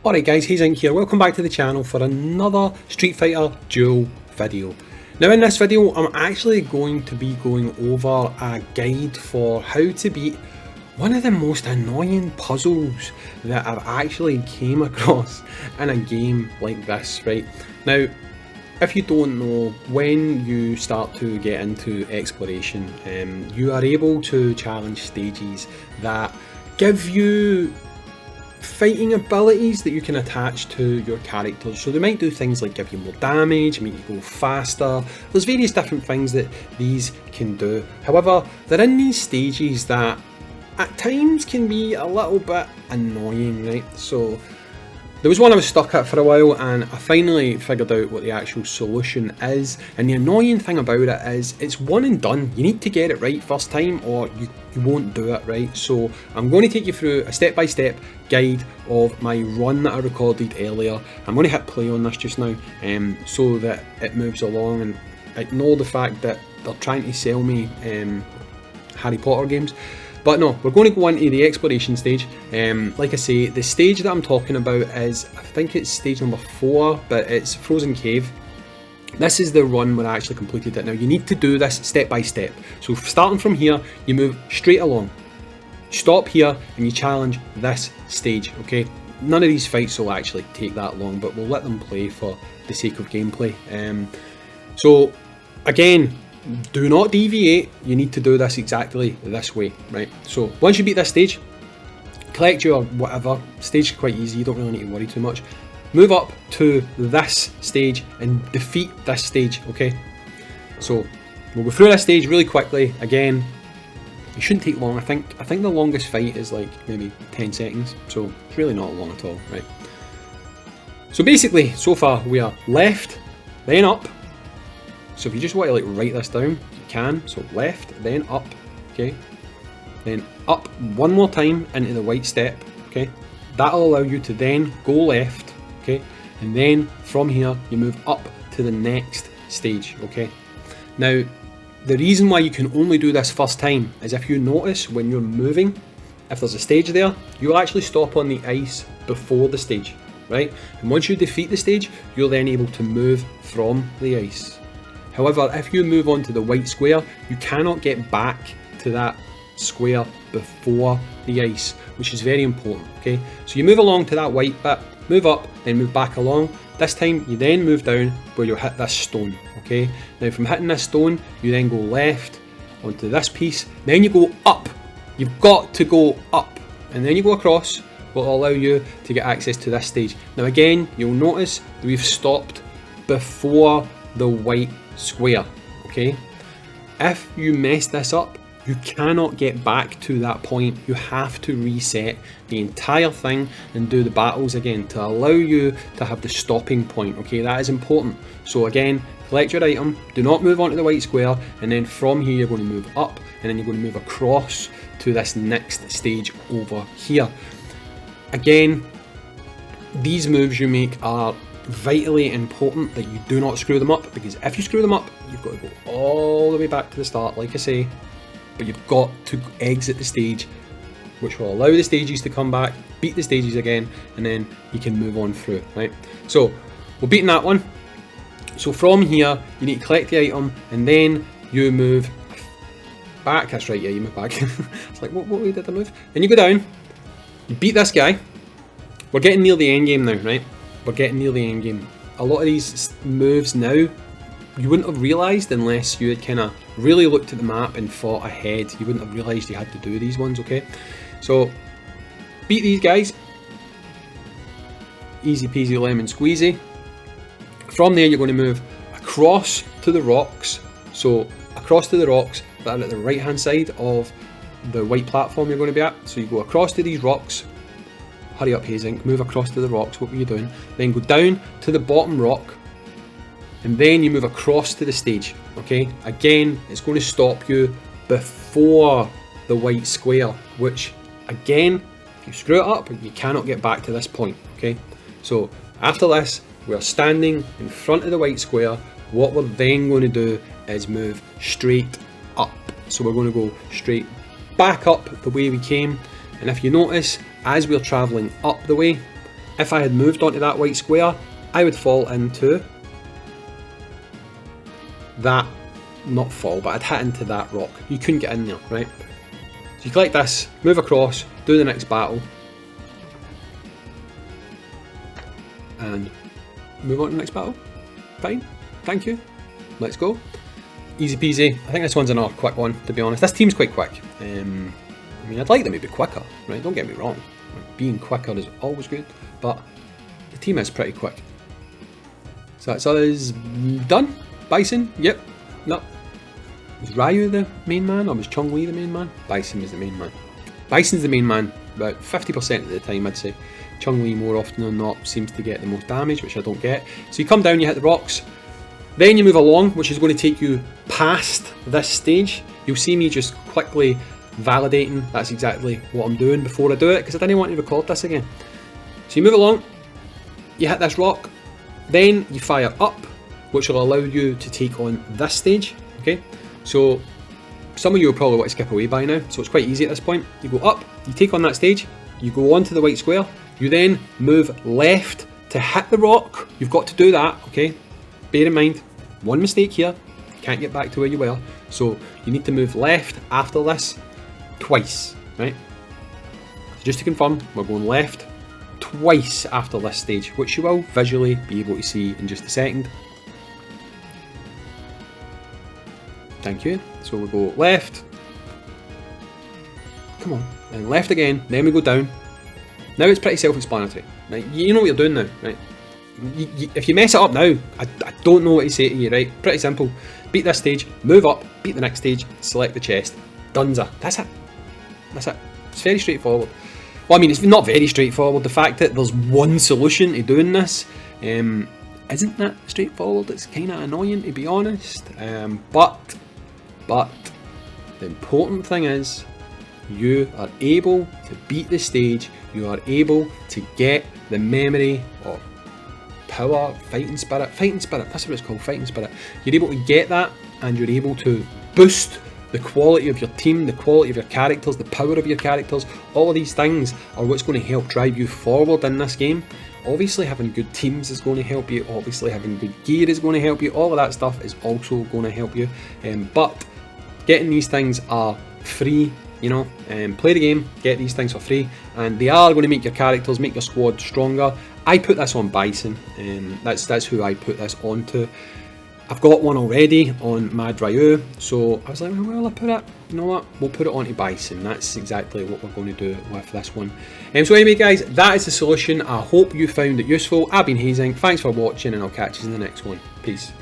Alright guys, Hazink here, welcome back to the channel for another Street Fighter Duel video. Now in this video I'm actually going to be going over a guide for how to beat one of the most annoying puzzles that I've actually came across in a game like this, right? Now, if you don't know, when you start to get into exploration, you are able to challenge stages that give you fighting abilities that you can attach to your characters. So they might do things like give you more damage, make you go faster. There's various different things that these can do. However, they're in these stages that at times can be a little bit annoying, right? So there was one I was stuck at for a while and I finally figured out what the actual solution is, and the annoying thing about it is it's one and done. You need to get it right first time or you won't do it right. So I'm going to take you through a step-by-step guide of my run that I recorded earlier. I'm going to hit play on this just now so that it moves along, and ignore the fact that they're trying to sell me Harry Potter games. But no, we're going to go into the exploration stage. Like I say, the stage that I'm talking about is, I think it's stage number 4, but it's Frozen Cave. This is the run where I actually completed it. Now you need to do this step by step. So starting from here, you move straight along. Stop here and you challenge this stage, okay? None of these fights will actually take that long, but we'll let them play for the sake of gameplay. So again, do not deviate. You need to do this exactly this way, right? So once you beat this stage, collect your whatever. Stage is quite easy, you don't really need to worry too much. Move up to this stage and defeat this stage, okay? So we'll go through this stage really quickly. Again, it shouldn't take long. I think the longest fight is like maybe 10 seconds, so it's really not long at all, right? So basically, so far we are left, then up. So if you just want to like write this down, you can. So left, then up, okay? Then up one more time into the white step, okay? That'll allow you to then go left, okay? And then from here, you move up to the next stage, okay? Now, the reason why you can only do this first time is if you notice when you're moving, if there's a stage there, you'll actually stop on the ice before the stage, right? And once you defeat the stage, you're then able to move from the ice. However, if you move on to the white square, you cannot get back to that square before the ice, which is very important, okay? So you move along to that white bit, move up, then move back along. This time, you then move down where you'll hit this stone, okay? Now from hitting this stone, you then go left onto this piece, then you go up. You've got to go up, and then you go across, what will allow you to get access to this stage. Now again, you'll notice that we've stopped before the white square, okay? If you mess this up, you cannot get back to that point. You have to reset the entire thing and do the battles again to allow you to have the stopping point, okay? That is important. So again, collect your item, do not move onto the white square, and then from here you're going to move up, and then you're going to move across to this next stage over here. Again, these moves you make are vitally important that you do not screw them up, because if you screw them up, you've got to go all the way back to the start, like I say, but you've got to exit the stage, which will allow the stages to come back, beat the stages again, and then you can move on through, right? So we're beating that one. So from here, you need to collect the item, and then you move back. That's right, yeah, you move back. It's like, what way did I move? Then you go down, you beat this guy. We're getting near the end game now, right? We're getting near the end game. A lot of these moves now, you wouldn't have realised unless you had kind of really looked at the map and thought ahead. You wouldn't have realised you had to do these ones, okay? So, beat these guys. Easy peasy lemon squeezy. From there you're going to move across to the rocks. So, across to the rocks that are at the right hand side of the white platform you're going to be at. So you go across to these rocks. Hurry up, Hazink, move across to the rocks, what were you doing? Then go down to the bottom rock, and then you move across to the stage, okay? Again, it's going to stop you before the white square, which, again, if you screw it up, you cannot get back to this point, okay? So, after this, we're standing in front of the white square. What we're then going to do is move straight up. So we're going to go straight back up the way we came, and if you notice, as we're travelling up the way, if I had moved onto that white square, I would fall into that, not fall, but I'd hit into that rock. You couldn't get in there, right? So you collect this, move across, do the next battle, and move on to the next battle. Fine, thank you, let's go. Easy peasy. I think this one's another quick one, to be honest. This team's quite quick. I mean, I'd like them to be quicker, right? Don't get me wrong. Being quicker is always good, but the team is pretty quick. So that's us done. Bison, yep. No. Was Ryu the main man, or was Chun-Li the main man? Bison was the main man. Bison's the main man, about 50% of the time, I'd say. Chun-Li, more often than not, seems to get the most damage, which I don't get. So you come down, you hit the rocks, then you move along, which is going to take you past this stage. You'll see me just quickly validating that's exactly what I'm doing before I do it, because I didn't want to record this again. So you move along, you hit this rock, then you fire up, which will allow you to take on this stage, okay? So some of you will probably want to skip away by now, so it's quite easy at this point. You go up, you take on that stage, you go onto the white square, you then move left to hit the rock. You've got to do that, okay? Bear in mind, one mistake here, you can't get back to where you were, so you need to move left after this twice, right? So just to confirm, we're going left twice after this stage, which you will visually be able to see in just a second. Thank you. So we'll go left, come on, and left again, then we go down. Now it's pretty self-explanatory, right? You know what you're doing now, right? If you mess it up now, I don't know what to say to you, right? Pretty simple. Beat this stage, move up, beat the next stage, select the chest. Dunza. That's it. That's it. It's very straightforward. Well, I mean, it's not very straightforward. The fact that there's one solution to doing this isn't that straightforward. It's kind of annoying, to be honest. But the important thing is you are able to beat the stage. You are able to get the memory or power, fighting spirit, that's what it's called, fighting spirit. You're able to get that, and you're able to boost the quality of your team, the quality of your characters, the power of your characters. All of these things are what's going to help drive you forward in this game. Obviously having good teams is going to help you, obviously having good gear is going to help you, all of that stuff is also going to help you, but getting these things are free. You know, play the game, get these things for free, and they are going to make your characters, make your squad stronger. I put this on Bison, that's who I put this onto. I've got one already on Mad Ryu, so I was like, well, I'll put it, you know what, we'll put it onto Bison. That's exactly what we're going to do with this one. So anyway guys, that is the solution. I hope you found it useful. I've been Hazing, thanks for watching, and I'll catch you in the next one. Peace.